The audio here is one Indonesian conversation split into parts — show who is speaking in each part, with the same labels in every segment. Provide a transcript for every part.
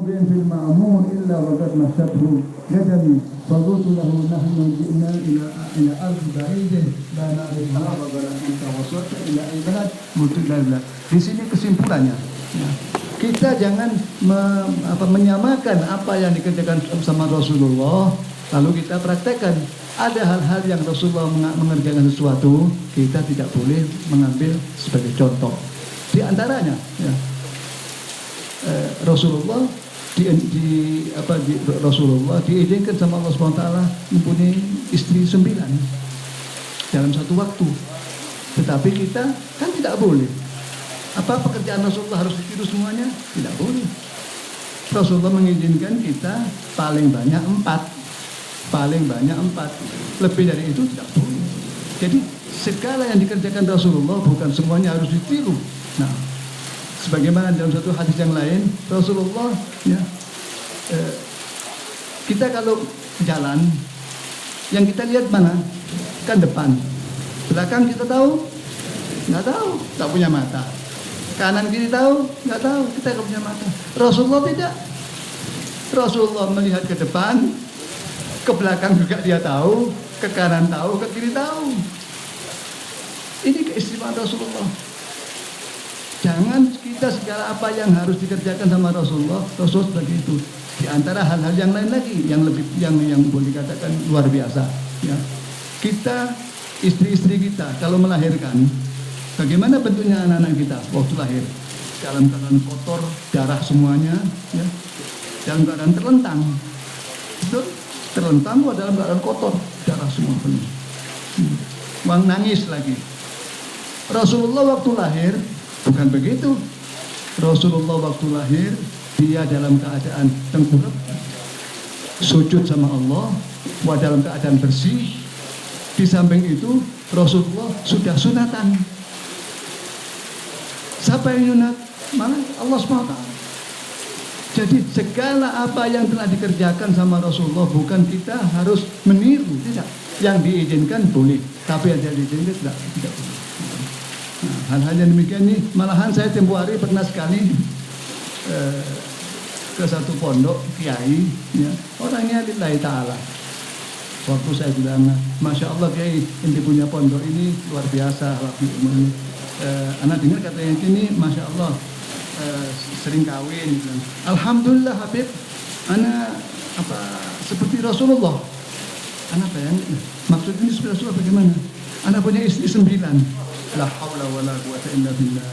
Speaker 1: امرئ في المعمور إلا وقد مسته يدني فقلت له نحن جئنا إلى أرض بعيد لا نعرفها ولكن وصلت إلى أي بلد متدلل. Di sini kesimpulannya, ya, kita jangan menyamakan apa yang dikerjakan sama Rasulullah lalu kita praktekkan. Ada hal-hal yang Rasulullah mengerjakan sesuatu, kita tidak boleh mengambil sebagai contoh. Di antaranya, ya, Rasulullah Rasulullah diizinkan sama Allah SWT mempunyai istri 9 dalam satu waktu. Tetapi kita kan tidak boleh. Apa pekerjaan Rasulullah harus ditiru semuanya? Tidak boleh. Rasulullah mengizinkan kita paling banyak 4. Lebih dari itu tidak boleh. Jadi segala yang dikerjakan Rasulullah bukan semuanya harus ditiru. Nah, sebagaimana dalam satu hadis yang lain, Rasulullah, ya, kita kalau jalan, yang kita lihat mana? Kan depan. Belakang kita tahu? Nggak tahu, tak punya mata. Kanan kiri tahu? Nggak tahu, kita nggak punya mata. Rasulullah tidak. Rasulullah melihat ke depan, ke belakang juga dia tahu, ke kanan tahu, ke kiri tahu. Ini keistimewaan Rasulullah. Jangan kita segala apa yang harus dikerjakan sama Rasulullah seperti itu. Di antara hal-hal yang lain lagi yang lebih yang boleh dikatakan luar biasa, ya. Kita, istri-istri kita kalau melahirkan, bagaimana bentuknya anak-anak kita waktu lahir? Dalam keadaan kotor, darah semuanya, ya. Dalam keadaan terlentang. Betul? Terlentang dalam keadaan kotor, darah semua penuh. Wang nangis lagi. Rasulullah waktu lahir bukan begitu. Rasulullah waktu lahir dia dalam keadaan tengkurap, sujud sama Allah, dalam keadaan bersih. Di samping itu Rasulullah sudah sunatan. Siapa yang sunat? Mana? Allah SWT. Jadi segala apa yang telah dikerjakan sama Rasulullah bukan kita harus meniru, tidak. Yang diizinkan boleh, tapi yang tidak diizinkan tidak boleh. Nah, hal-hal yang demikian ini, malahan saya tempoh hari pernah sekali ke satu pondok kiai, ya, orangnya lillahi ta'ala. Waktu saya bilang, Masya Allah kiai, inti punya pondok ini luar biasa. Anak dengar katanya ini, Masya Allah, sering kawin. Alhamdulillah Habib, anak seperti Rasulullah. Anak bayangin, maksud ini seperti Rasulullah bagaimana? Anak punya istri 9. La haula wala quwata illa billah.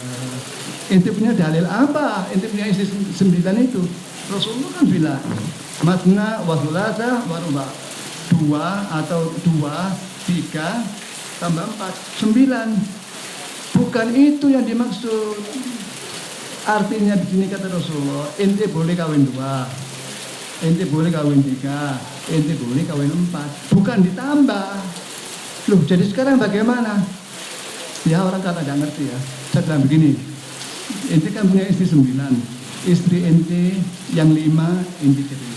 Speaker 1: Ente punya dalil apa? Ente punya istri 9 itu. Rasulullah kan bilang, matna wa thulatha wa ruba'. 2 atau 2, 3 tambah 4, 9. Bukan itu yang dimaksud. Artinya di sini kata Rasulullah, ente boleh kawin 2, ente boleh kawin 3, ente boleh kawin 4, bukan ditambah. Loh, jadi sekarang bagaimana? Ya orang kata nggak ngerti ya. Saya bilang begini, ente kan punya istri 9, istri ente yang 5 ente cerai,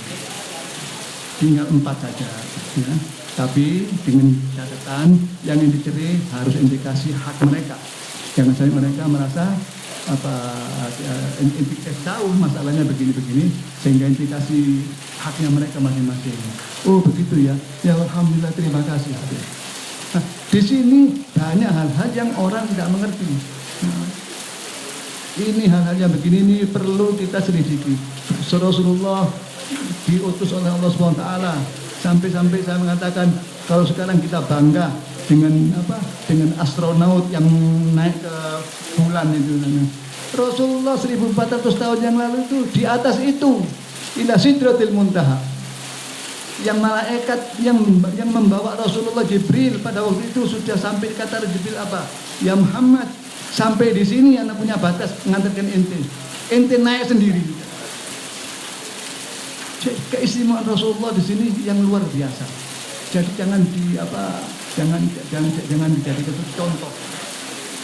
Speaker 1: tinggal 4 saja, ya. Tapi dengan catatan yang ente cerai harus ente kasih hak mereka. Jangan sampai mereka merasa tahu masalahnya begini-begini sehingga indikasi haknya mereka masing-masing. Oh begitu ya. Ya alhamdulillah, terima kasih. Nah, di sini banyak hal-hal yang orang tidak mengerti. Nah, ini hal-hal yang begini ini perlu kita selidiki. Rasulullah diutus oleh Allah SWT. Sampai-sampai saya mengatakan kalau sekarang kita bangga dengan astronot yang naik ke bulan itu. Rasulullah 1400 tahun yang lalu itu di atas itu ila sidratil muntaha. Yang malaikat yang membawa Rasulullah Jibril pada waktu itu sudah sampai kata Jibril apa? Ya Muhammad, sampai di sini anak punya batas mengantarkan ente. Ente naik sendiri. Keistimewaan Rasulullah di sini yang luar biasa. Jadi jangan dijadikan contoh.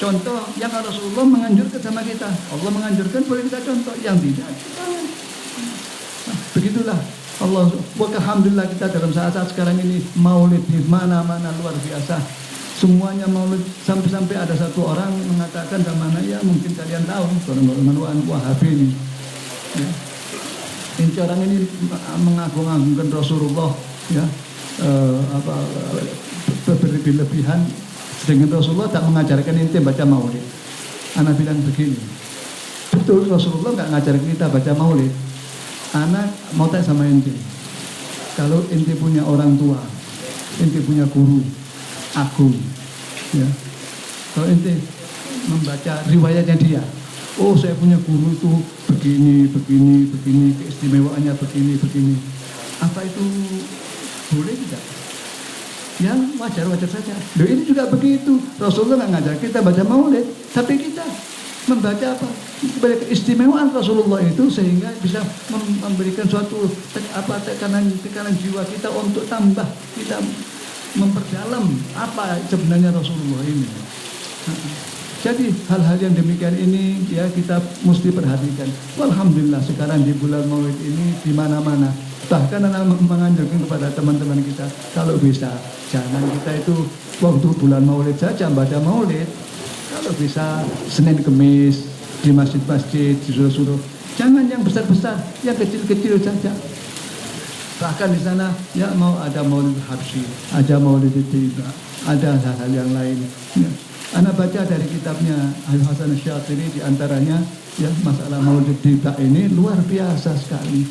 Speaker 1: Contoh yang Rasulullah menganjurkan sama kita. Allah menganjurkan boleh kita contoh, yang tidak jangan. Nah, begitulah Allah. Alhamdulillah kita dalam saat-saat sekarang ini maulid di mana-mana luar biasa. Semuanya maulid, sampai ada satu orang mengatakan sama ya mungkin kalian tahu golongan Wahabi ini. Ya. Ini orang ini mengagung-agungkan Rasulullah, ya, berlebihan. Dengan Rasulullah tak mengajarkan ente baca maulid. Anak bilang begini, betul Rasulullah nggak ngajarin kita baca maulid. Anak mau tanya sama ente, kalau ente punya orang tua, ente punya guru agung, ya, kalau ente membaca riwayatnya dia, oh saya punya guru itu begini, keistimewaannya begini, apa itu boleh tidak? Yang wajar-wajar saja. Loh ini juga begitu. Rasulullah nggak ngajar kita baca maulid, tapi kita membaca apa? Keistimewaan Rasulullah itu sehingga bisa memberikan suatu tekanan jiwa kita untuk tambah kita memperdalam apa sebenarnya Rasulullah ini. Jadi hal-hal yang demikian ini ya kita mesti perhatikan. Alhamdulillah sekarang di bulan Maulid ini di mana-mana. Bahkan anak menganjurkan kepada teman-teman kita kalau bisa jangan kita itu waktu bulan Maulid saja baca Maulid. Kalau bisa Senin Kemis di masjid-masjid di suruh-suruh. Jangan yang besar-besar, yang kecil-kecil saja. Bahkan di sana ya mau ada Maulid Habsyi, ada Maulid Tiba, ada hal-hal yang lain. Ya. Anak baca dari kitabnya Al Hasan Syadzili di antaranya ya masalah Maulid Tiba ini luar biasa sekali.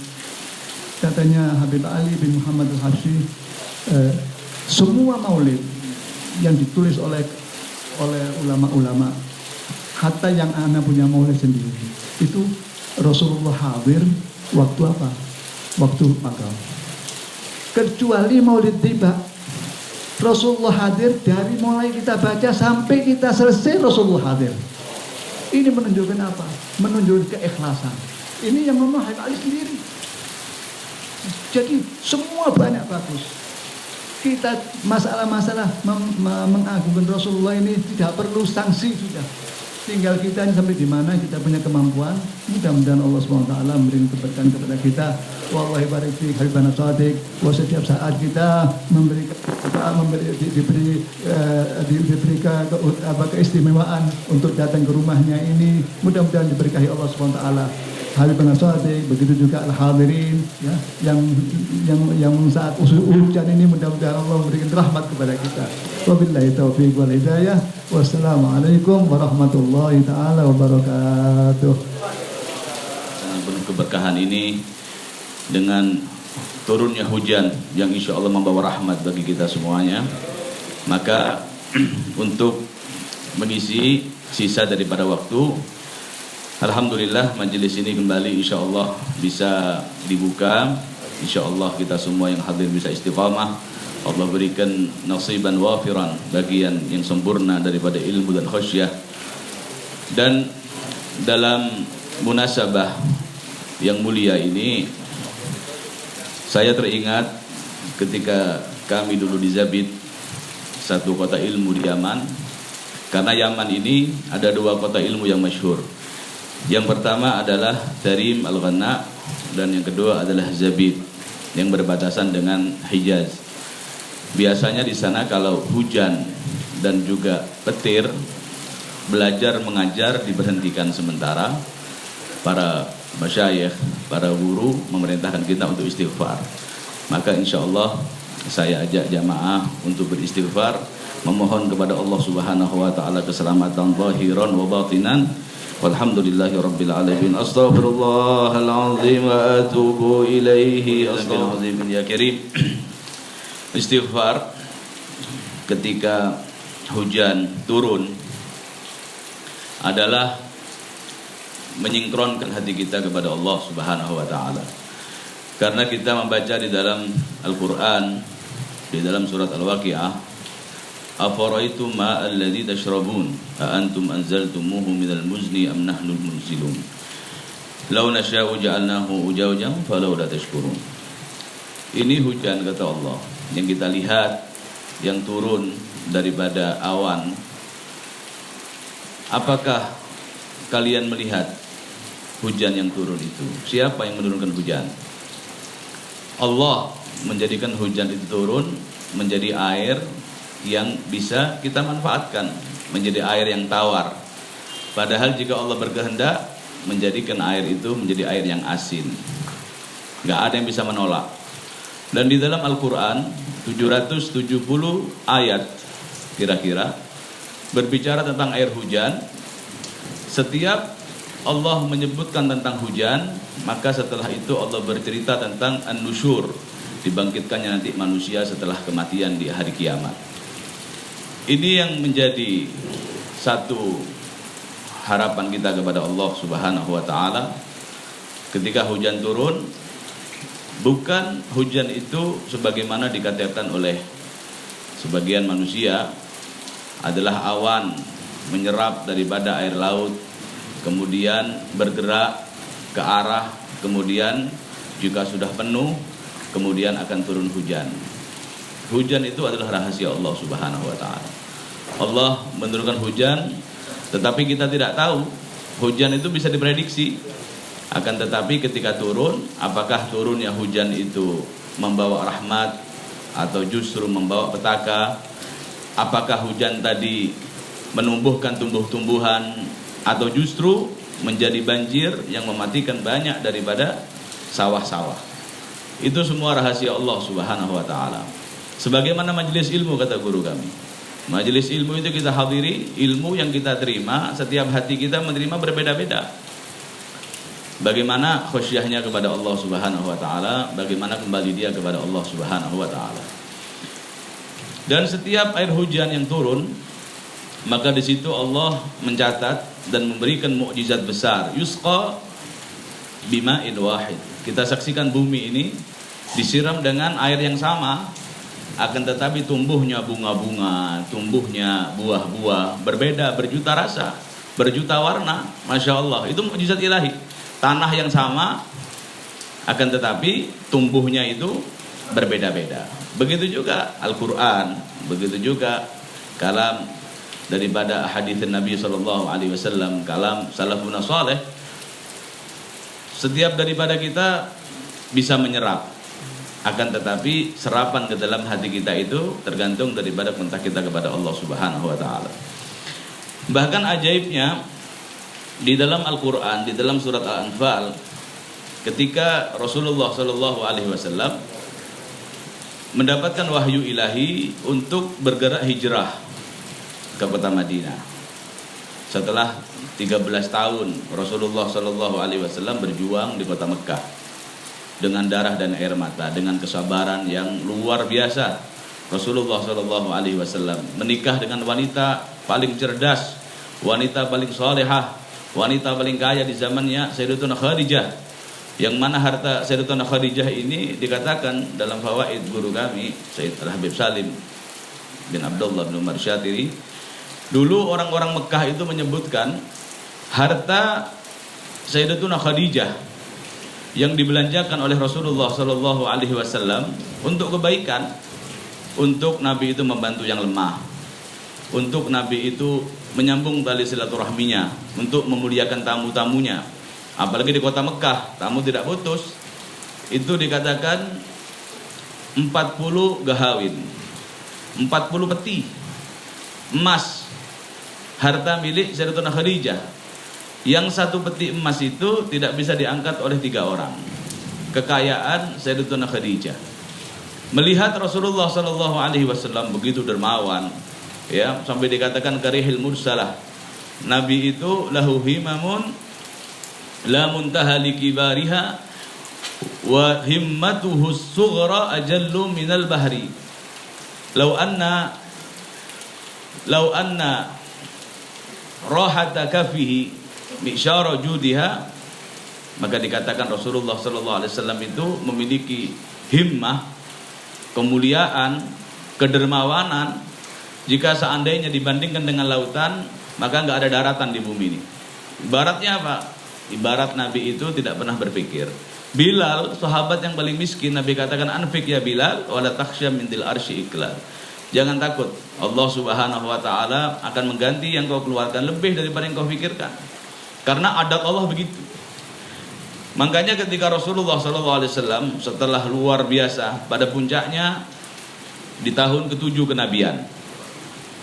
Speaker 1: Katanya Habib Ali bin Muhammad Al-Habsyi, semua maulid yang ditulis oleh ulama-ulama, hatta yang anak punya maulid sendiri, itu Rasulullah hadir waktu apa? Waktu maghrib. Kecuali Maulid Tiba, Rasulullah hadir dari mulai kita baca sampai kita selesai Rasulullah hadir. Ini menunjukkan apa? Menunjukkan keikhlasan. Ini yang ngomong Habib Ali sendiri. Jadi semua banyak bagus. Kita masalah-masalah mengagungkan Rasulullah ini tidak perlu sanksi sudah. Tinggal kita ini sampai di mana kita punya kemampuan. Mudah-mudahan Allah SWT memberi keberkahan kepada kita. Wallahi barik fi Habibana Shadiq. Wa setiap saat kita diberi keistimewaan untuk datang ke rumahnya ini. Mudah-mudahan diberkahi Allah SWT. Habibana Shadiq, begitu juga al-hadirin ya, yang saat hujan ini mudah-mudahan Allah memberikan rahmat kepada kita. Wabillahi taufiq wal hidayah. Wassalamualaikum warahmatullahi taala wabarakatuh.
Speaker 2: Penuh keberkahan ini dengan turunnya hujan yang insya Allah membawa rahmat bagi kita semuanya. Maka untuk mengisi sisa daripada waktu, alhamdulillah majelis ini kembali insya Allah bisa dibuka. Insya Allah kita semua yang hadir bisa istiqamah. Allah berikan nasiban wafiran, bagian yang sempurna daripada ilmu dan khasyah. Dan dalam munasabah yang mulia ini, saya teringat ketika kami dulu di Zabid, satu kota ilmu di Yaman. Karena Yaman ini ada dua kota ilmu yang masyhur. Yang pertama adalah Tarim Al-Ghanna, dan yang kedua adalah Zabid yang berbatasan dengan Hijaz. Biasanya di sana kalau hujan dan juga petir, belajar mengajar diberhentikan sementara. Para masyayikh, para guru memerintahkan kita untuk istighfar. Maka insya Allah saya ajak jamaah untuk beristighfar, memohon kepada Allah Subhanahu wa taala keselamatan zahiran wa batinan. Walhamdulillahi rabbil alamin. Astaghfirullahalazim wa atubu ilaihi. Astaghfirullahalazim ya karim. Istighfar ketika hujan turun adalah menyingkronkan hati kita kepada Allah Subhanahu wa taala. Karena kita membaca di dalam Al-Qur'an, di dalam surat Al-Waqiah, afaraitum ma alladhi tashrabun a antum anzaltumuhu minal muzni am nahnul munzilun law nasya'u ja'alnahu ujawjan falau la tashkurun. Ini hujan kata Allah yang kita lihat, yang turun daripada awan. Apakah kalian melihat hujan yang turun itu? Siapa yang menurunkan hujan? Allah menjadikan hujan itu turun menjadi air yang bisa kita manfaatkan, menjadi air yang tawar. Padahal jika Allah berkehendak menjadikan air itu menjadi air yang asin. nggak ada yang bisa menolak. Dan di dalam Al-Quran 770 ayat kira-kira berbicara tentang air hujan. Setiap Allah menyebutkan tentang hujan, maka setelah itu Allah bercerita tentang an-nusyur, dibangkitkannya nanti manusia setelah kematian di hari kiamat. Ini yang menjadi satu harapan kita kepada Allah Subhanahu wa taala. Ketika hujan turun, bukan hujan itu sebagaimana dikatakan oleh sebagian manusia adalah awan menyerap daripada air laut, kemudian bergerak ke arah, kemudian jika sudah penuh, kemudian akan turun hujan. Hujan itu adalah rahasia Allah Subhanahu wa taala. Allah menurunkan hujan, tetapi kita tidak tahu hujan itu bisa diprediksi. Akan tetapi ketika turun, apakah turunnya hujan itu membawa rahmat atau justru membawa petaka? Apakah hujan tadi menumbuhkan tumbuh-tumbuhan atau justru menjadi banjir yang mematikan banyak daripada sawah-sawah? Itu semua rahasia Allah Subhanahu wa taala. Sebagaimana majelis ilmu, kata guru kami, majelis ilmu itu kita hadiri, ilmu yang kita terima, setiap hati kita menerima berbeda-beda. Bagaimana khusyahnya kepada Allah Subhanahu wa taala, bagaimana kembali dia kepada Allah Subhanahu wa taala. Dan setiap air hujan yang turun, maka di situ Allah mencatat dan memberikan mukjizat besar. Yusqa bima'in wahid. Kita saksikan bumi ini disiram dengan air yang sama, akan tetapi tumbuhnya bunga-bunga, tumbuhnya buah-buah, berbeda, berjuta rasa, berjuta warna. Masya Allah, itu mukjizat ilahi. Tanah yang sama, akan tetapi tumbuhnya itu berbeda-beda. Begitu juga Al-Quran, begitu juga kalam daripada hadits Nabi SAW, kalam salafun saleh. Setiap daripada kita bisa menyerap, akan tetapi serapan ke dalam hati kita itu tergantung daripada kontak kita kepada Allah Subhanahu wa taala. Bahkan ajaibnya di dalam Al-Quran, di dalam surat Al-Anfal, ketika Rasulullah SAW mendapatkan wahyu ilahi untuk bergerak hijrah ke kota Madinah. Setelah 13 tahun Rasulullah SAW berjuang di kota Mekah dengan darah dan air mata, dengan kesabaran yang luar biasa. Rasulullah SAW menikah dengan wanita paling cerdas, wanita paling salehah, wanita paling kaya di zamannya, Sayyidatuna Khadijah. Yang mana harta Sayyidatuna Khadijah ini dikatakan dalam fawaid guru kami Sayyid Al-Habib Salim bin Abdullah bin Umar Syatiri, dulu orang-orang Mekah itu menyebutkan harta Sayyidatuna Khadijah yang dibelanjakan oleh Rasulullah SAW untuk kebaikan, untuk Nabi itu membantu yang lemah, untuk Nabi itu menyambung tali silaturahminya, untuk memuliakan tamu-tamunya. Apalagi di kota Mekah, tamu tidak putus. Itu dikatakan 40 gahawin, 40 peti emas, harta milik Sayyidatuna Khadijah. Yang satu peti emas itu tidak bisa diangkat oleh 3 orang. Kekayaan Sayyidatuna Khadijah. Melihat Rasulullah SAW begitu dermawan, ya, sampai dikatakan karihil mursalah, Nabi itu lahu himamun la muntaha likibariha wa himmatuhu sughra ajallu minal bahri. Lau anna rahata kafihi mi'syara judiha, maka dikatakan Rasulullah SAW itu memiliki himmah, kemuliaan, kedermawanan. Jika seandainya dibandingkan dengan lautan, maka nggak ada daratan di bumi ini. Ibaratnya apa? Ibarat Nabi itu tidak pernah berpikir. Bilal, sahabat yang paling miskin, Nabi katakan, anfik ya Bilal, wala takhsya min dil arsy iklal. Jangan takut, Allah Subhanahu wa taala akan mengganti yang kau keluarkan lebih daripada yang kau pikirkan. Karena adat Allah begitu. Makanya ketika Rasulullah SAW setelah luar biasa pada puncaknya di tahun ke-7 kenabian,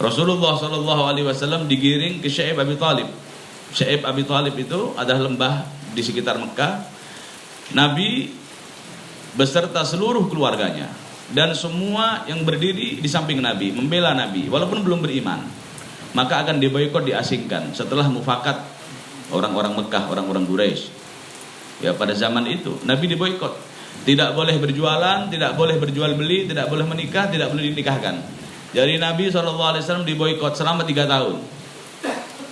Speaker 2: Rasulullah SAW digiring ke Syaib Abi Talib. Syaib Abi Talib itu adalah lembah di sekitar Mekah. Nabi beserta seluruh keluarganya dan semua yang berdiri di samping Nabi, membela Nabi walaupun belum beriman, maka akan diboikot, diasingkan setelah mufakat orang-orang Mekah, orang-orang Quraisy. Ya, pada zaman itu Nabi diboikot. Tidak boleh berjualan, tidak boleh berjual beli, tidak boleh menikah, tidak boleh dinikahkan. Jadi Nabi SAW diboikot selama 3 tahun.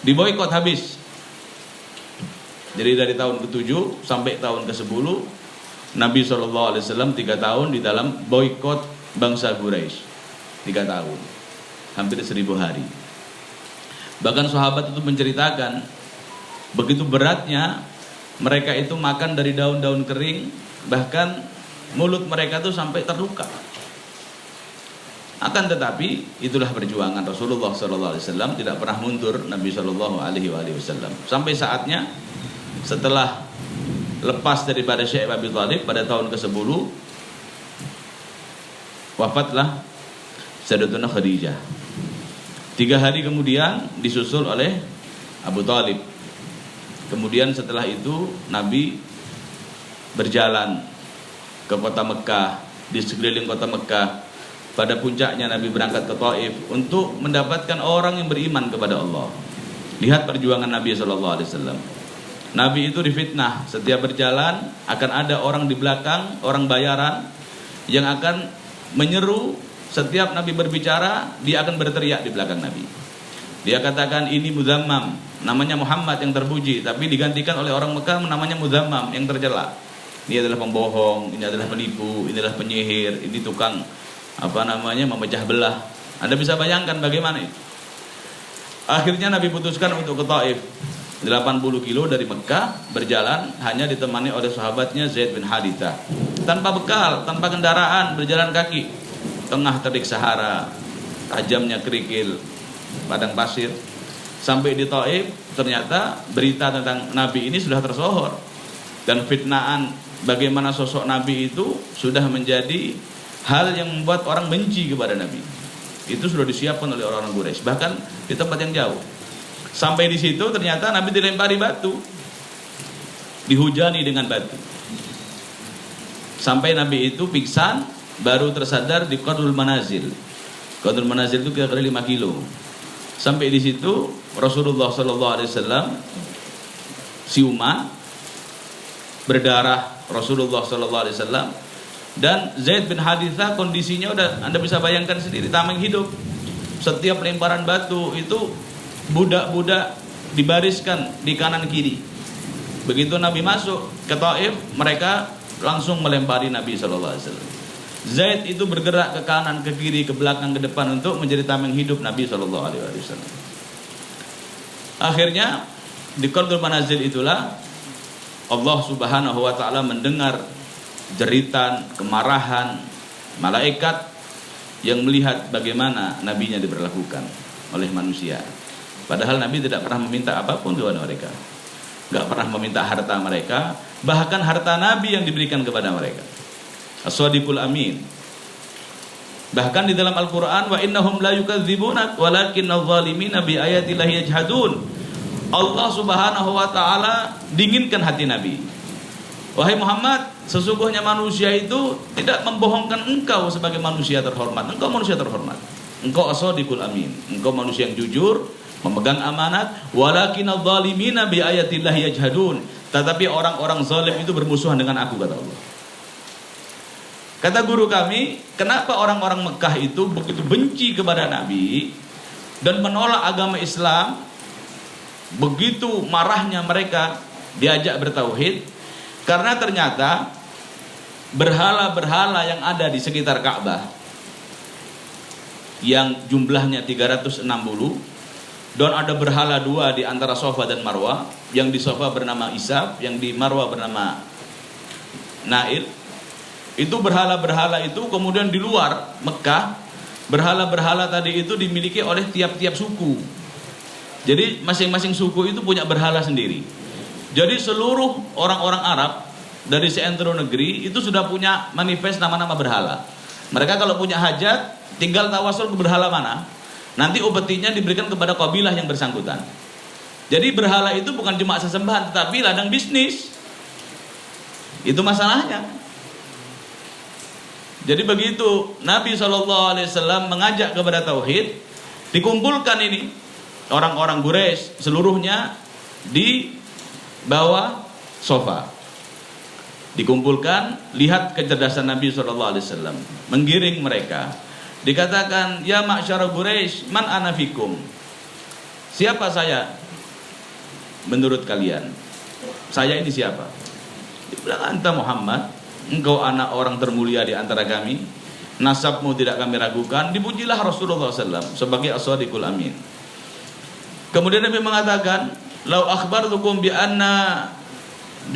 Speaker 2: Diboikot habis. Jadi dari tahun ke-7 sampai tahun ke-10 Nabi SAW 3 tahun di dalam boikot bangsa Quraisy. 3 tahun, hampir 1000 hari. Bahkan sahabat itu menceritakan begitu beratnya mereka itu makan dari daun-daun kering, bahkan mulut mereka itu sampai terluka. Akan tetapi itulah perjuangan Rasulullah SAW, tidak pernah mundur Nabi SAW. Sampai saatnya setelah lepas daripada Syekh Abi Thalib pada tahun ke-10, wafatlah Sayyidatuna Khadijah. 3 hari kemudian disusul oleh Abu Thalib. Kemudian setelah itu Nabi berjalan ke kota Mekah, di sekeliling kota Mekah. Pada puncaknya Nabi berangkat ke Taif untuk mendapatkan orang yang beriman kepada Allah. Lihat perjuangan Nabi SAW. Nabi itu difitnah, setiap berjalan akan ada orang di belakang, orang bayaran yang akan menyeru. Setiap Nabi berbicara, dia akan berteriak di belakang Nabi. Dia katakan ini Muzammam, namanya Muhammad yang terpuji, tapi digantikan oleh orang Mekah namanya Muzammam yang tercela. Ini adalah pembohong, ini adalah penipu, ini adalah penyihir, ini tukang memecah belah. Anda bisa bayangkan bagaimana itu. Akhirnya Nabi putuskan untuk ke Taif, 80 kilo dari Mekah, berjalan hanya ditemani oleh sahabatnya Zaid bin Harithah. Tanpa bekal, tanpa kendaraan, berjalan kaki. Tengah terik Sahara, tajamnya kerikil, padang pasir. Sampai di Taif, ternyata berita tentang Nabi ini sudah tersohor. Dan fitnaan bagaimana sosok Nabi itu sudah menjadi hal yang membuat orang benci kepada Nabi. Itu sudah disiapkan oleh orang-orang Quraisy, bahkan di tempat yang jauh. Sampai di situ ternyata Nabi dilempari batu, dihujani dengan batu. Sampai Nabi itu pingsan, baru tersadar di Qadrul Manazil. Qadrul Manazil itu kira-kira 5 kilo. Sampai di situ Rasulullah SAW siuman, berdarah Rasulullah SAW. Dan Zaid bin Harithah kondisinya udah Anda bisa bayangkan sendiri, tameng hidup. Setiap lemparan batu itu budak-budak dibariskan di kanan kiri. Begitu Nabi masuk ke Taif, mereka langsung melempari Nabi SAW. Zaid itu bergerak ke kanan, ke kiri, ke belakang, ke depan untuk menjadi tameng hidup Nabi SAW. Akhirnya di Qadrul Manazil itulah Allah Subhanahu wa taala mendengar jeritan, kemarahan malaikat yang melihat bagaimana nabinya diperlakukan oleh manusia. Padahal Nabi tidak pernah meminta apapun kepada mereka, gak pernah meminta harta mereka, bahkan harta Nabi yang diberikan kepada mereka. As-Shadiqul Amin. Bahkan di dalam Al-Quran, wa innahum la yukadzibunak walakinnadh dhalimina bi ayatillahi yajhadun. Allah Subhanahu wa taala dinginkan hati Nabi. Wahai Muhammad, sesungguhnya manusia itu tidak membohongkan engkau sebagai manusia terhormat. Engkau manusia terhormat. Engkau as-shadiqul amin. Engkau manusia yang jujur, memegang amanat. Walakinadz zalimina bi ayatillahi yajhadun. Tetapi orang-orang zalim itu bermusuhan dengan aku, kata Allah. Kata guru kami, kenapa orang-orang Mekah itu begitu benci kepada Nabi dan menolak agama Islam? Begitu marahnya mereka diajak bertauhid. Karena ternyata berhala-berhala yang ada di sekitar Ka'bah yang jumlahnya 360, dan ada berhala 2 di antara Safa dan Marwah, yang di Safa bernama Isab, yang di Marwah bernama Nail. Itu berhala-berhala itu kemudian di luar Mekah, berhala-berhala tadi itu dimiliki oleh tiap-tiap suku. Jadi masing-masing suku itu punya berhala sendiri. Jadi seluruh orang-orang Arab dari seantero negeri itu sudah punya manifest nama-nama berhala. Mereka kalau punya hajat tinggal tawasul ke berhala mana, nanti upetinya diberikan kepada kabilah yang bersangkutan. Jadi berhala itu bukan cuma sesembahan, tetapi ladang bisnis. Itu masalahnya. Jadi begitu Nabi SAW mengajak kepada tauhid, dikumpulkan ini orang-orang Quraisy seluruhnya di bawah sofa. Dikumpulkan, lihat kecerdasan Nabi SAW, menggiring mereka. Dikatakan, ya ma'syara Quraisy, man ana fikum? Siapa saya menurut kalian? Saya ini siapa? Dia bilang, anta Muhammad, engkau anak orang termulia di antara kami, nasabmu tidak kami ragukan. Dipujilah Rasulullah SAW sebagai as-sadiqul amin. Kemudian Nabi mengatakan, lau akhbartukum bi anna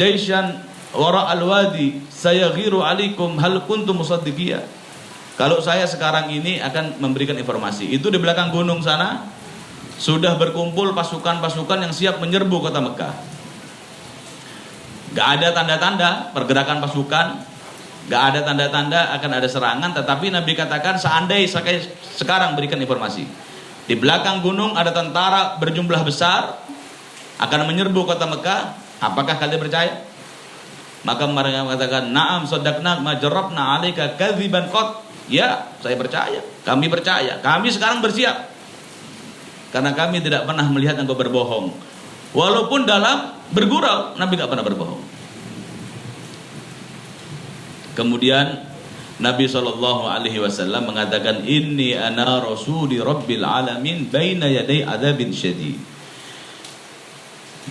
Speaker 2: jaishan wara al-wadi sayaghiru alaikum hal kuntum musaddiqiyya. Kalau saya sekarang ini akan memberikan informasi, itu di belakang gunung sana sudah berkumpul pasukan-pasukan yang siap menyerbu kota Mekah. Gak ada tanda-tanda pergerakan pasukan, gak ada tanda-tanda akan ada serangan, tetapi Nabi katakan seandainya saya sekarang berikan informasi, di belakang gunung ada tentara berjumlah besar akan menyerbu kota Mekah, apakah kalian percaya? Maka mereka mengatakan, na'am sadaqna ma jarrabna 'alaika kadziban qat. Ya, saya percaya, kami percaya, kami sekarang bersiap. Karena kami tidak pernah melihat engkau berbohong. Walaupun dalam bergurau, Nabi tidak pernah berbohong. Kemudian Nabi SAW mengatakan, inni ana rasuli rabbil alamin baina yaday adzabin syadid.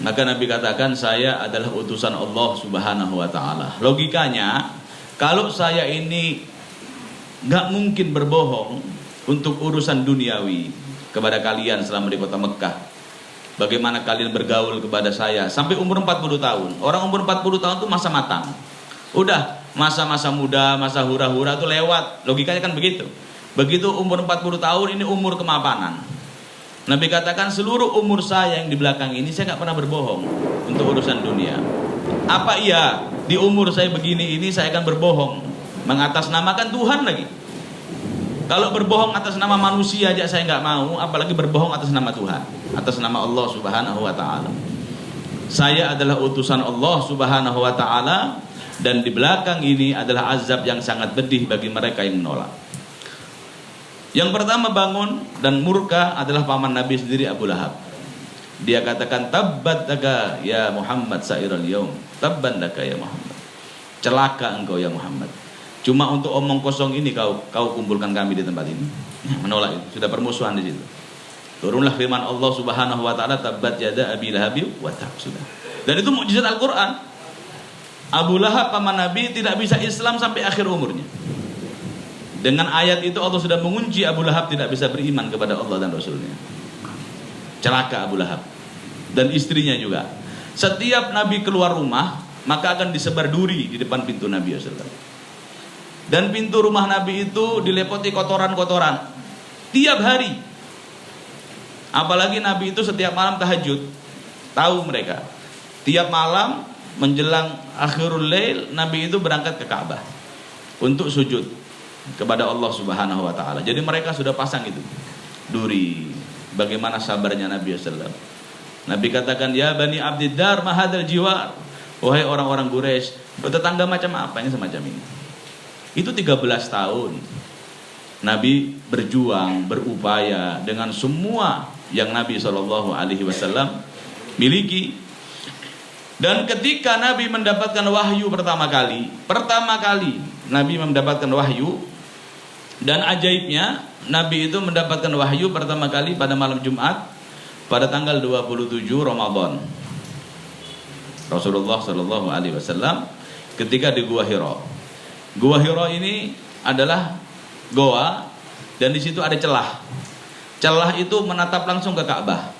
Speaker 2: Maka Nabi katakan, saya adalah utusan Allah Subhanahu wa ta'ala. Logikanya, kalau saya ini gak mungkin berbohong untuk urusan duniawi kepada kalian selama di kota Mekah, bagaimana kalian bergaul kepada saya sampai umur 40 tahun. Orang umur 40 tahun itu masa matang. Udah, masa-masa muda, masa hura-hura itu lewat. Logikanya kan begitu. Begitu umur 40 tahun, ini umur kemapanan. Nabi katakan, seluruh umur saya yang di belakang ini saya gak pernah berbohong untuk urusan dunia. Apa iya di umur saya begini ini saya akan berbohong mengatasnamakan Tuhan lagi? Kalau berbohong atas nama manusia aja saya nggak mau, apalagi berbohong atas nama Tuhan, atas nama Allah Subhanahu wa ta'ala. Saya adalah utusan Allah Subhanahu wa ta'ala, dan di belakang ini adalah azab yang sangat pedih bagi mereka yang menolak. Yang pertama bangun dan murka adalah paman Nabi sendiri, Abu Lahab. Dia katakan, tabbat laka ya Muhammad sa'iral yaum, tabban laka ya Muhammad, celaka engkau ya Muhammad. Cuma untuk omong kosong ini kau kumpulkan kami di tempat ini. Menolak itu, sudah permusuhan di situ. Turunlah firman Allah Subhanahu wa ta'ala, tabbat yada abi lahabi wa tab, sudah. Dan itu mukjizat Al-Qur'an. Abu Lahab paman Nabi tidak bisa Islam sampai akhir umurnya. Dengan ayat itu Allah sudah mengunci Abu Lahab tidak bisa beriman kepada Allah dan Rasulnya. Celaka Abu Lahab dan istrinya juga. Setiap Nabi keluar rumah, maka akan disebar duri di depan pintu Nabi SAW. Dan pintu rumah Nabi itu dilepoti kotoran-kotoran tiap hari. Apalagi Nabi itu setiap malam tahajud. Tahu mereka, tiap malam menjelang akhirul lail, Nabi itu berangkat ke Ka'bah untuk sujud kepada Allah Subhanahu wa ta'ala. Jadi mereka sudah pasang itu duri. Bagaimana sabarnya Nabi SAW. Nabi katakan, ya Bani Abdiddar mahadal jiwar, wahai orang-orang Quraisy, bertetangga macam apa ini semacam ini. Itu 13 tahun Nabi berjuang, berupaya dengan semua yang Nabi SAW miliki. Dan ketika Nabi mendapatkan wahyu pertama kali Nabi mendapatkan wahyu, dan ajaibnya Nabi itu mendapatkan wahyu pertama kali pada malam Jumat pada tanggal 27 Ramadan. Rasulullah SAW ketika di Gua Hira. Gua Hira ini adalah goa, dan di situ ada celah. Celah itu menatap langsung ke Ka'bah.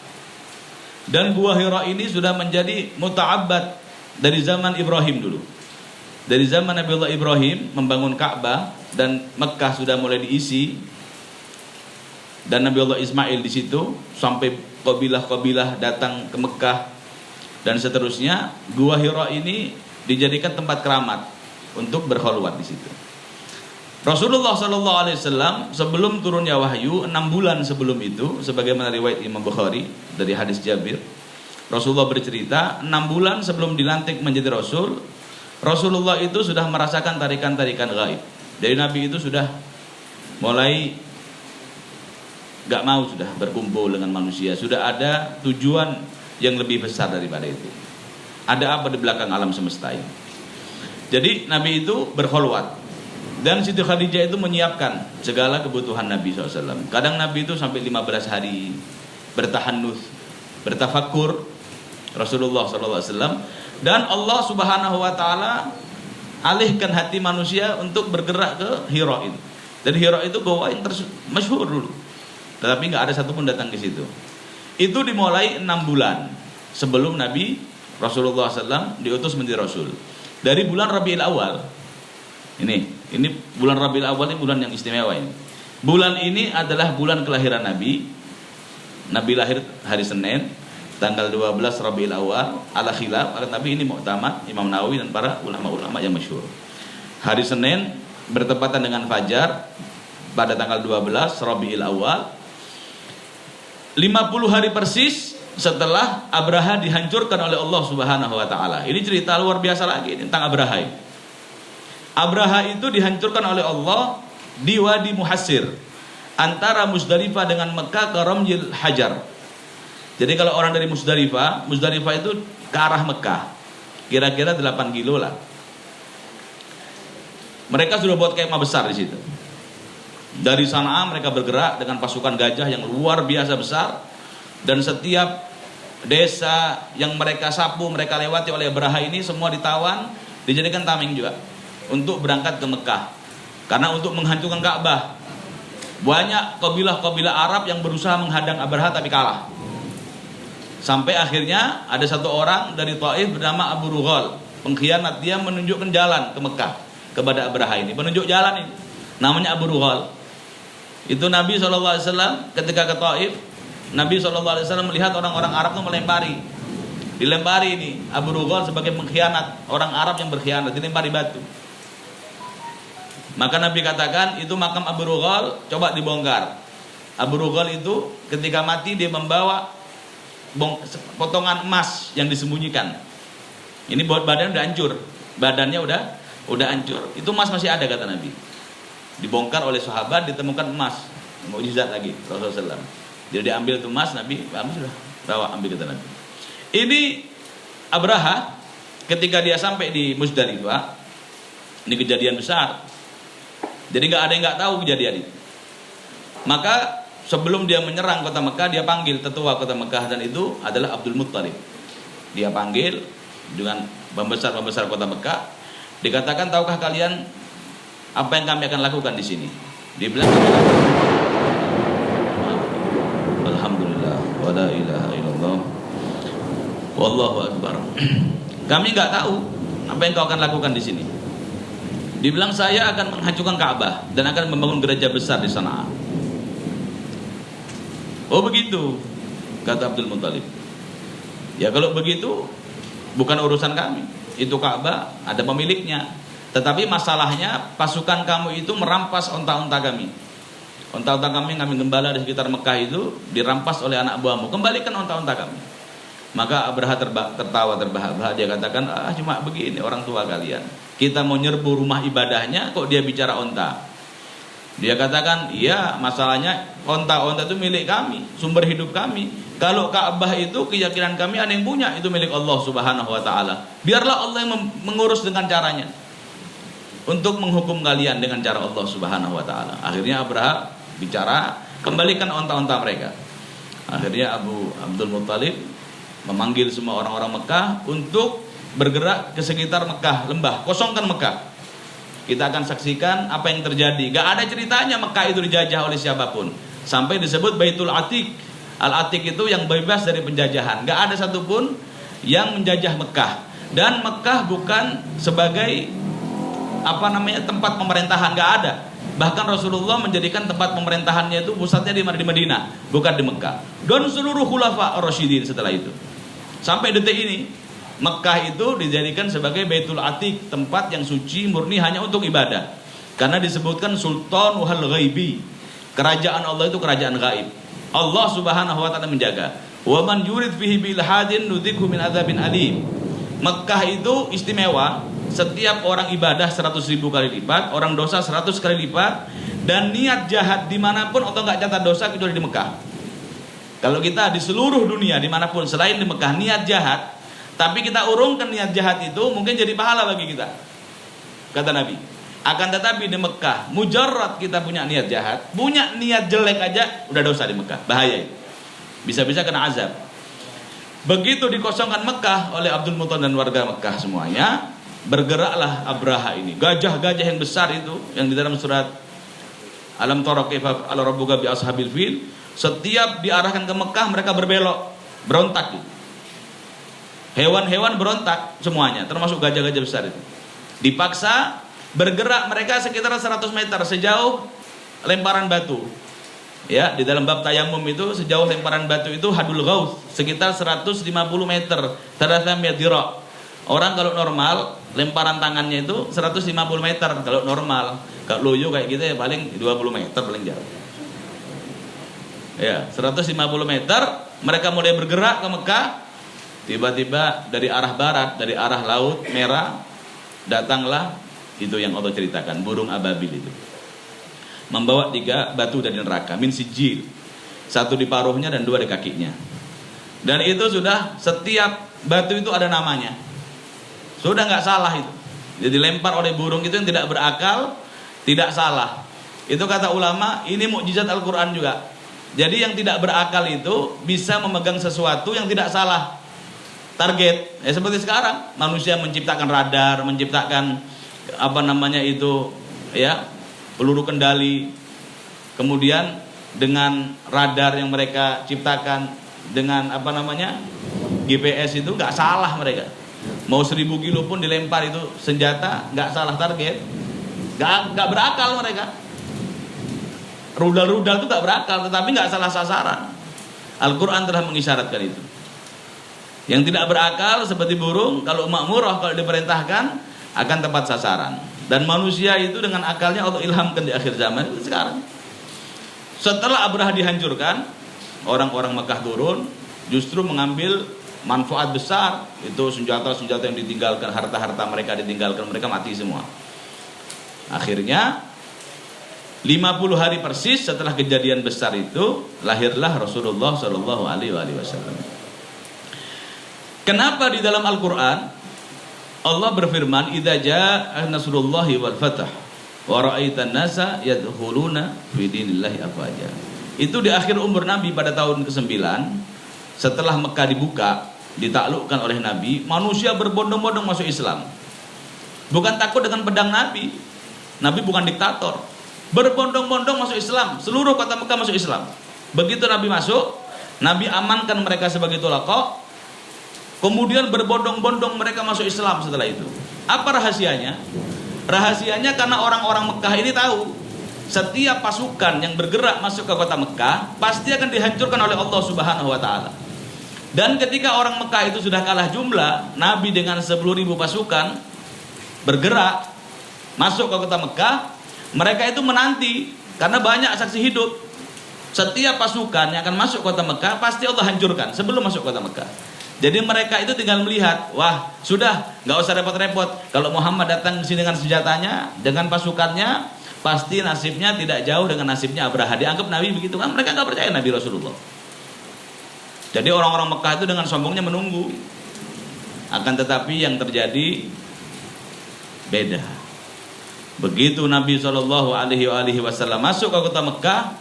Speaker 2: Dan Gua Hira ini sudah menjadi muta'abbad dari zaman Ibrahim dulu. Dari zaman Nabi Allah Ibrahim membangun Ka'bah dan Mekah sudah mulai diisi. Dan Nabi Allah Ismail di situ sampai kabilah-kabilah datang ke Mekah dan seterusnya. Gua Hira ini dijadikan tempat keramat untuk berkhulwat di situ. Rasulullah SAW sebelum turunnya wahyu 6 bulan sebelum itu, sebagaimana riwayat Imam Bukhari dari hadis Jabir, Rasulullah bercerita 6 bulan sebelum dilantik menjadi Rasul, Rasulullah itu sudah merasakan tarikan-tarikan gaib. Dari Nabi itu sudah mulai gak mau sudah berkumpul dengan manusia. Sudah ada tujuan yang lebih besar daripada itu. Ada apa di belakang alam semesta ini? Jadi Nabi itu berkholwat. Dan Siti Khadijah itu menyiapkan segala kebutuhan Nabi SAW. Kadang Nabi itu sampai 15 hari bertahannuts, bertafakur Rasulullah SAW. Dan Allah Subhanahu Wa Taala alihkan hati manusia untuk bergerak ke Hira itu. Dan Hira itu goa yang masyhur dulu. Tetapi nggak ada satupun datang ke situ. Itu dimulai 6 bulan sebelum Nabi Rasulullah SAW diutus menjadi Rasul. Dari bulan Rabiul Awal. Ini bulan Rabiul Awal ini bulan yang istimewa ini. Bulan ini adalah bulan kelahiran Nabi. Nabi lahir hari Senin, tanggal 12 Rabiul Awal, ala khilaf. Nabi ini mu'tamad Imam Nawawi dan para ulama-ulama yang masyhur. Hari Senin bertepatan dengan Fajar pada tanggal 12 Rabiul Awal. 50 hari persis setelah Abraha dihancurkan oleh Allah Subhanahu Wa Taala. Ini cerita luar biasa lagi tentang Abraha. Abraha itu dihancurkan oleh Allah di Wadi Muhassir antara Musdalifah dengan Mekah ke Ramyil Hajar. Jadi kalau orang dari Musdalifah itu ke arah Mekah, kira-kira 8 kilo lah. Mereka sudah buat kemah besar di situ. Dari Sana'a mereka bergerak dengan pasukan gajah yang luar biasa besar, dan setiap desa yang mereka sapu, mereka lewati oleh Abraha ini semua ditawan, dijadikan tameng juga untuk berangkat ke Mekah. Karena untuk menghancurkan Ka'bah. Banyak kabilah-kabilah Arab yang berusaha menghadang Abraha tapi kalah. Sampai akhirnya ada satu orang dari Taif bernama Abu Rughal, pengkhianat. Dia menunjukkan jalan ke Mekah kepada Abraha ini, penunjuk jalan ini. Namanya Abu Rughal. Itu Nabi SAW ketika ke Taif, Nabi SAW melihat orang-orang Arab itu dilempari ini Abu Rughal sebagai pengkhianat, orang Arab yang berkhianat, dilempari batu. Maka Nabi katakan, itu makam Abu Rughal, coba dibongkar. Abu Rughal itu ketika mati dia membawa potongan emas yang disembunyikan. Ini buat badan udah hancur, badannya udah hancur. Itu emas masih ada kata Nabi. Dibongkar oleh sahabat, ditemukan emas, mukjizat lagi Rasulullah SAW. Jadi diambil itu emas, Nabi sudah bawa, ambil kata Nabi. Ini Abraha ketika dia sampai di Musdalifah, ini kejadian besar. Jadi nggak ada yang nggak tahu kejadian itu. Maka sebelum dia menyerang kota Mekah, dia panggil tetua kota Mekah, dan itu adalah Abdul Muttalib. Dia panggil dengan pembesar-pembesar kota Mekah. Dikatakan, tahukah kalian apa yang kami akan lakukan di sini? Dia bilang, alhamdulillah, wala ilaha illallah, wallahu akbar. Kami nggak tahu apa yang kau akan lakukan di sini. Dia bilang, saya akan menghancurkan Ka'bah dan akan membangun gereja besar di sana. Oh begitu, kata Abdul Muttalib. Ya kalau begitu, bukan urusan kami. Itu Ka'bah ada pemiliknya. Tetapi masalahnya pasukan kamu itu merampas onta-onta kami. Onta-onta kami gembala di sekitar Mekah itu dirampas oleh anak buahmu. Kembalikan onta-onta kami. Maka Abraha tertawa terbahak-bahak. Dia katakan, cuma begini orang tua kalian. Kita mau nyerbu rumah ibadahnya, kok dia bicara onta. Dia katakan, iya masalahnya onta-onta itu milik kami, sumber hidup kami. Kalau Ka'bah itu keyakinan kami ada yang punya, itu milik Allah Subhanahu Wa Taala. Biarlah Allah yang mengurus dengan caranya, untuk menghukum kalian dengan cara Allah Subhanahu Wa Taala. Akhirnya Abraha bicara, kembalikan onta-onta mereka. Akhirnya Abdul Muttalib memanggil semua orang-orang Mekah untuk bergerak ke sekitar Mekah, lembah, kosongkan Mekah. Kita akan saksikan apa yang terjadi. Gak ada ceritanya Mekah itu dijajah oleh siapapun. Sampai disebut Baitul Atiq. Al-Atiq itu yang bebas dari penjajahan. Gak ada satupun yang menjajah Mekah. Dan Mekah bukan sebagai tempat pemerintahan, gak ada. Bahkan Rasulullah menjadikan tempat pemerintahannya itu pusatnya di Madinah, bukan di Mekah. Dan seluruh khulafa ar-rasyidin setelah itu. Sampai detik ini Mekah itu dijadikan sebagai Baitul Atiq, tempat yang suci murni hanya untuk ibadah. Karena disebutkan Sultan wal Ghaibi. Kerajaan Allah itu kerajaan gaib. Allah Subhanahu wa taala menjaga. Wa man yurid fihi bil hadin nudzikhu min adzabin alim. Mekah itu istimewa setiap orang ibadah 100.000 kali lipat, orang dosa 100 kali lipat, dan niat jahat dimanapun Allah nggak catat dosa kecuali di Mekah. Kalau kita di seluruh dunia dimanapun selain di Mekah niat jahat, tapi kita urungkan niat jahat itu, mungkin jadi pahala bagi kita, kata Nabi. Akan tetapi di Mekah, mujarrad kita punya niat jahat, punya niat jelek aja udah dosa di Mekah, bahaya itu. Bisa-bisa kena azab. Begitu dikosongkan Mekah oleh Abdul Muttalib dan warga Mekah semuanya, bergeraklah Abraha ini. Gajah-gajah yang besar itu yang di dalam surat Alam tara kaifa fa'ala rabbuka bi ashabil fil, setiap diarahkan ke Mekah mereka berbelok, berontak gitu. Hewan-hewan berontak semuanya, termasuk gajah-gajah besar itu. Dipaksa bergerak mereka sekitar 100 meter sejauh lemparan batu. Ya, di dalam bab tayamum itu sejauh lemparan batu itu hadul ghaus, sekitar 150 meter, 3 dira'. Orang kalau normal lemparan tangannya itu 150 meter kalau normal. Kalau loyo kayak gitu ya paling 20 meter paling jauh. Ya, 150 meter mereka mulai bergerak ke Mekah. Tiba-tiba dari arah barat, dari arah laut merah datanglah itu yang Allah ceritakan, burung ababil itu. Membawa 3 batu dari neraka, min sijil. 1 di paruhnya dan 2 di kakinya. Dan itu sudah setiap batu itu ada namanya. Sudah nggak salah itu. Jadi lempar oleh burung itu yang tidak berakal, tidak salah. Itu kata ulama, ini mukjizat Al-Quran juga. Jadi yang tidak berakal itu bisa memegang sesuatu yang tidak salah. Target, ya seperti sekarang manusia menciptakan radar, menciptakan apa namanya itu, ya peluru kendali. Kemudian dengan radar yang mereka ciptakan, dengan apa namanya GPS itu nggak salah mereka. Mau 1000 kilo pun dilempar itu senjata nggak salah target, nggak berakal mereka. Rudal-rudal itu nggak berakal, tetapi nggak salah sasaran. Al-Quran telah mengisyaratkan itu. Yang tidak berakal seperti burung, kalau makmurah, kalau diperintahkan akan tepat sasaran. Dan manusia itu dengan akalnya Allah ilhamkan di akhir zaman itu sekarang. Setelah Abraha dihancurkan, orang-orang Mekah turun, justru mengambil manfaat besar. Itu senjata-senjata yang ditinggalkan, harta-harta mereka ditinggalkan, mereka mati semua. Akhirnya 50 hari persis setelah kejadian besar itu lahirlah Rasulullah Shallallahu Alaihi Wasallam. Kenapa di dalam Al-Quran Allah berfirman, "Idza jaa nasrullahi wal fath wa ra'aitan nasa yadkhuluna fi dinillahi afwaja." Itu di akhir umur Nabi pada tahun ke-9 setelah Mekah dibuka, ditaklukkan oleh Nabi, manusia berbondong-bondong masuk Islam. Bukan takut dengan pedang Nabi. Nabi bukan diktator. Berbondong-bondong masuk Islam, seluruh kota Mekah masuk Islam. Begitu Nabi masuk, Nabi amankan mereka sebagai tulaqa. Kemudian berbondong-bondong mereka masuk Islam setelah itu. Apa rahasianya? Rahasianya karena orang-orang Mekah ini tahu setiap pasukan yang bergerak masuk ke kota Mekah pasti akan dihancurkan oleh Allah Subhanahu wa taala. Dan ketika orang Mekah itu sudah kalah jumlah, Nabi dengan 10.000 pasukan bergerak masuk ke kota Mekah, mereka itu menanti karena banyak saksi hidup. Setiap pasukan yang akan masuk kota Mekah pasti Allah hancurkan sebelum masuk kota Mekah. Jadi mereka itu tinggal melihat, wah sudah nggak usah repot-repot. Kalau Muhammad datang di sini dengan senjatanya, dengan pasukannya, pasti nasibnya tidak jauh dengan nasibnya Abraha. Dianggap Nabi begitu kan? Mereka nggak percaya Nabi Rasulullah. Jadi orang-orang Mekah itu dengan sombongnya menunggu. Akan tetapi yang terjadi beda. Begitu Nabi Shallallahu Alaihi Wasallam masuk ke kota Mekah,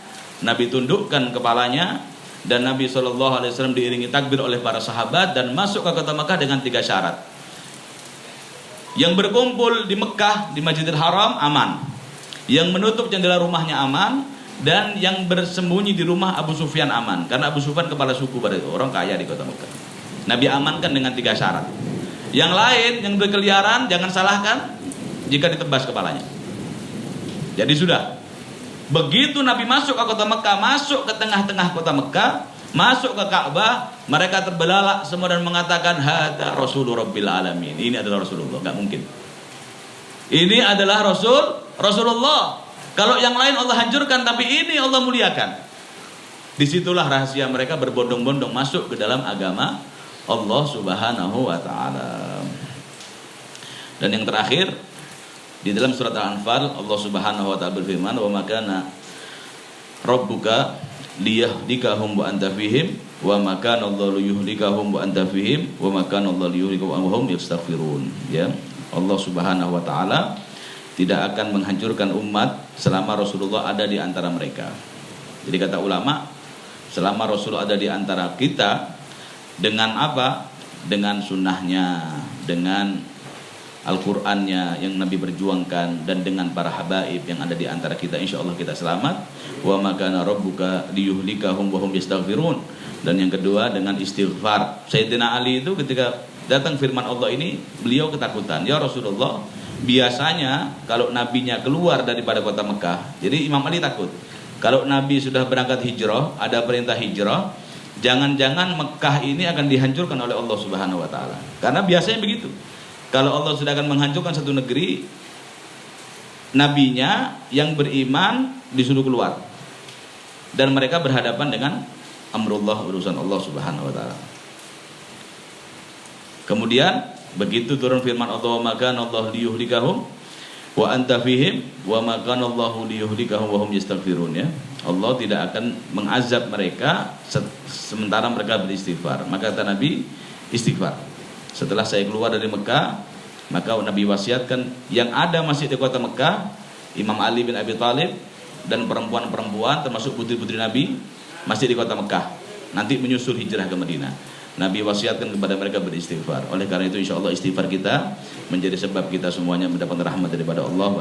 Speaker 2: Nabi tundukkan kepalanya. Dan Nabi SAW diiringi takbir oleh para sahabat dan masuk ke kota Mekah dengan 3 syarat. Yang berkumpul di Mekah, di Masjidil Haram, aman. Yang menutup jendela rumahnya aman. Dan yang bersembunyi di rumah Abu Sufyan aman. Karena Abu Sufyan kepala suku pada itu, orang kaya di kota Mekah. Nabi amankan dengan 3 syarat. Yang lain, yang berkeliaran, jangan salahkan jika ditebas kepalanya. Jadi sudah. Begitu Nabi masuk ke kota Mekah, masuk ke tengah-tengah kota Mekah, masuk ke Ka'bah, mereka terbelalak semua dan mengatakan, "Hada Rasulullah Rabbil Alamin." Ini adalah Rasulullah, enggak mungkin. Ini adalah Rasulullah. Kalau yang lain Allah hancurkan, tapi ini Allah muliakan. Disitulah rahasia mereka berbondong-bondong masuk ke dalam agama Allah Subhanahu wa taala. Dan yang terakhir di dalam surat Al-Anfal Allah Subhanahu wa taala berfirman, "Wa makana rabbuka liyahdikahum wa anta fihim wa makana Allahu liyuhlikahum wa anta fihim wa makana Allahu liyuhlikahum wa hum yastaghfirun." Ya, Allah Subhanahu wa taala tidak akan menghancurkan umat selama Rasulullah ada di antara mereka. Jadi kata ulama, selama Rasul ada di antara kita, dengan apa? Dengan sunnahnya, dengan Al-Qur'annya yang Nabi berjuangkan, dan dengan para habaib yang ada di antara kita, insya Allah kita selamat. Wa makana rabbuka liyuhlikahum wa hum yastaghfirun. Dan yang kedua dengan istighfar. Sayyidina Ali itu ketika datang firman Allah ini, beliau ketakutan. Ya Rasulullah, biasanya kalau nabinya keluar daripada kota Mekah, jadi Imam Ali takut. Kalau Nabi sudah berangkat hijrah, ada perintah hijrah, jangan-jangan Mekah ini akan dihancurkan oleh Allah Subhanahu wa taala. Karena biasanya begitu. Kalau Allah sudah akan menghancurkan satu negeri, nabinya yang beriman disuruh keluar. Dan mereka berhadapan dengan amrullah, urusan Allah Subhanahu wa taala. Kemudian begitu turun firman Allah, "Wa makana Allah liyuhlikahum wa anta fihim wa makana Allahu liyuhlikahum wa hum yastaghfirun." Ya. Allah tidak akan mengazab mereka sementara mereka beristighfar. Maka kata Nabi, istighfar. Setelah saya keluar dari Mekah, maka Nabi wasiatkan yang ada masih di kota Mekah, Imam Ali bin Abi Thalib dan perempuan-perempuan termasuk putri-putri Nabi masih di kota Mekah, nanti menyusul hijrah ke Madinah. Nabi wasiatkan kepada mereka beristighfar. Oleh karena itu insya Allah istighfar kita menjadi sebab kita semuanya mendapat rahmat daripada Allah.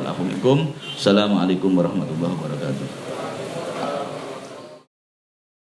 Speaker 2: Assalamualaikum warahmatullahi wabarakatuh.